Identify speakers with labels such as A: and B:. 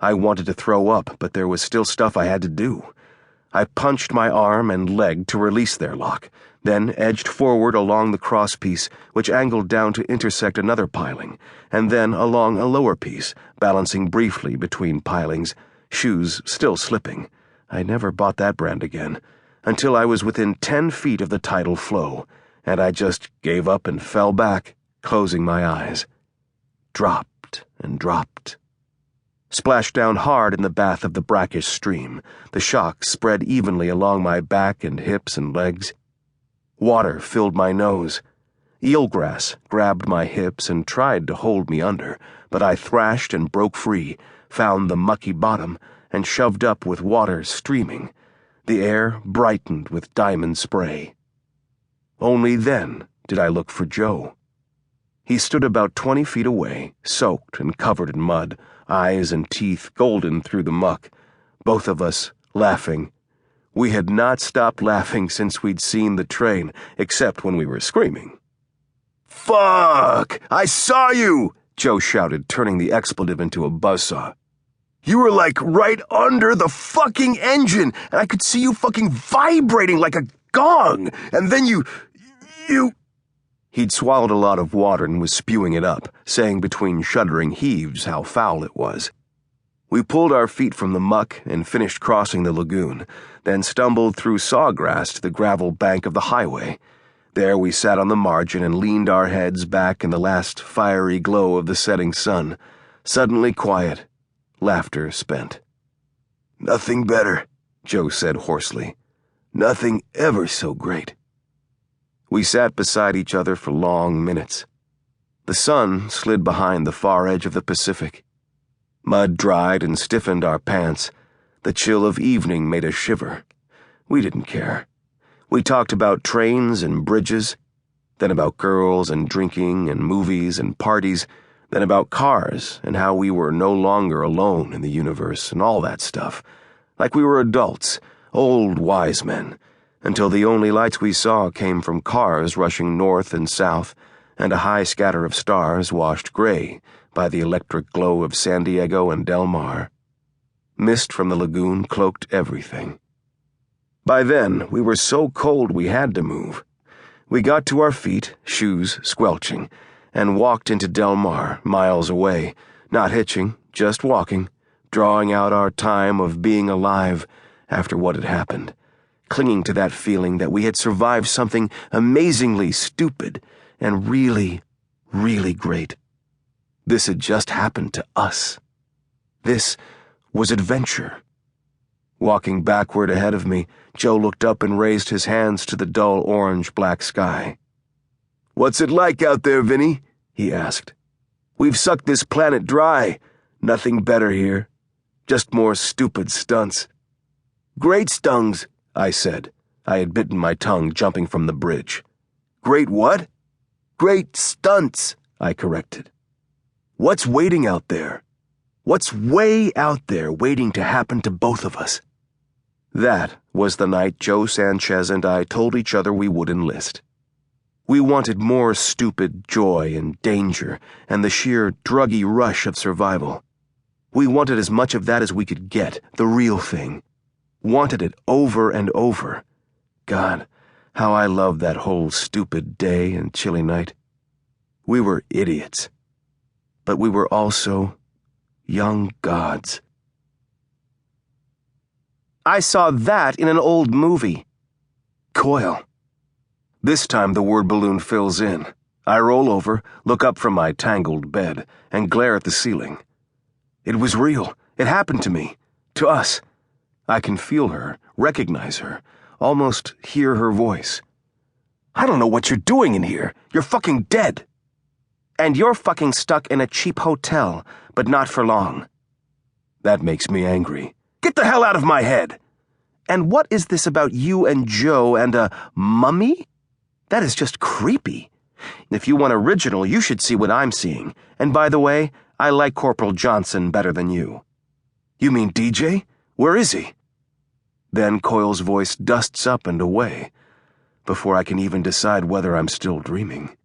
A: I wanted to throw up, but there was still stuff I had to do. I punched my arm and leg to release their lock, then edged forward along the crosspiece, which angled down to intersect another piling, and then along a lower piece, balancing briefly between pilings, shoes still slipping. I never bought that brand again, until I was within 10 feet of the tidal flow, and I just gave up and fell back, closing my eyes. Dropped and dropped. Splashed down hard in the bath of the brackish stream, the shock spread evenly along my back and hips and legs. Water filled my nose. Eelgrass grabbed my hips and tried to hold me under, but I thrashed and broke free, found the mucky bottom, and shoved up with water streaming. The air brightened with diamond spray. Only then did I look for Joe. He stood about 20 feet away, soaked and covered in mud, eyes and teeth golden through the muck, both of us laughing. We had not stopped laughing since we'd seen the train, except when we were screaming. "Fuck! I saw you!" Joe shouted, turning the expletive into a buzzsaw. "You were like right under the fucking engine, and I could see you fucking vibrating like a gong, and then you... He'd swallowed a lot of water and was spewing it up, saying between shuddering heaves how foul it was. We pulled our feet from the muck and finished crossing the lagoon, then stumbled through sawgrass to the gravel bank of the highway. There we sat on the margin and leaned our heads back in the last fiery glow of the setting sun, suddenly quiet, laughter spent. "Nothing better," Joe said hoarsely. "Nothing ever so great." We sat beside each other for long minutes. The sun slid behind the far edge of the Pacific. Mud dried and stiffened our pants. The chill of evening made us shiver. We didn't care. We talked about trains and bridges, then about girls and drinking and movies and parties, then about cars and how we were no longer alone in the universe and all that stuff, like we were adults, old wise men, until the only lights we saw came from cars rushing north and south, and a high scatter of stars washed gray by the electric glow of San Diego and Del Mar. Mist from the lagoon cloaked everything. By then, we were so cold we had to move. We got to our feet, shoes squelching, and walked into Del Mar, miles away, not hitching, just walking, drawing out our time of being alive after what had happened, clinging to that feeling that we had survived something amazingly stupid and really, really great. This had just happened to us. This was adventure. Walking backward ahead of me, Joe looked up and raised his hands to the dull orange-black sky. "What's it like out there, Vinny?" he asked. "We've sucked this planet dry. Nothing better here. Just more stupid stunts." "Great stunts," I said. I had bitten my tongue jumping from the bridge. "Great what?" "Great stunts," I corrected. "What's waiting out there? What's way out there waiting to happen to both of us?" That was the night Joe Sanchez and I told each other we would enlist. We wanted more stupid joy and danger and the sheer druggy rush of survival. We wanted as much of that as we could get, the real thing. Wanted it over and over. God, how I loved that whole stupid day and chilly night. We were idiots. But we were also young gods. "I saw that in an old movie." Coil. This time the word balloon fills in. I roll over, look up from my tangled bed, and glare at the ceiling. It was real. It happened to me. To us. I can feel her, recognize her, almost hear her voice. "I don't know what you're doing in here. You're fucking dead." "And you're fucking stuck in a cheap hotel, but not for long." That makes me angry. "Get the hell out of my head!" "And what is this about you and Joe and a mummy? That is just creepy. If you want original, you should see what I'm seeing. And by the way, I like Corporal Johnson better than you." "You mean DJ? Where is he?" Then Coil's voice dusts up and away, before I can even decide whether I'm still dreaming.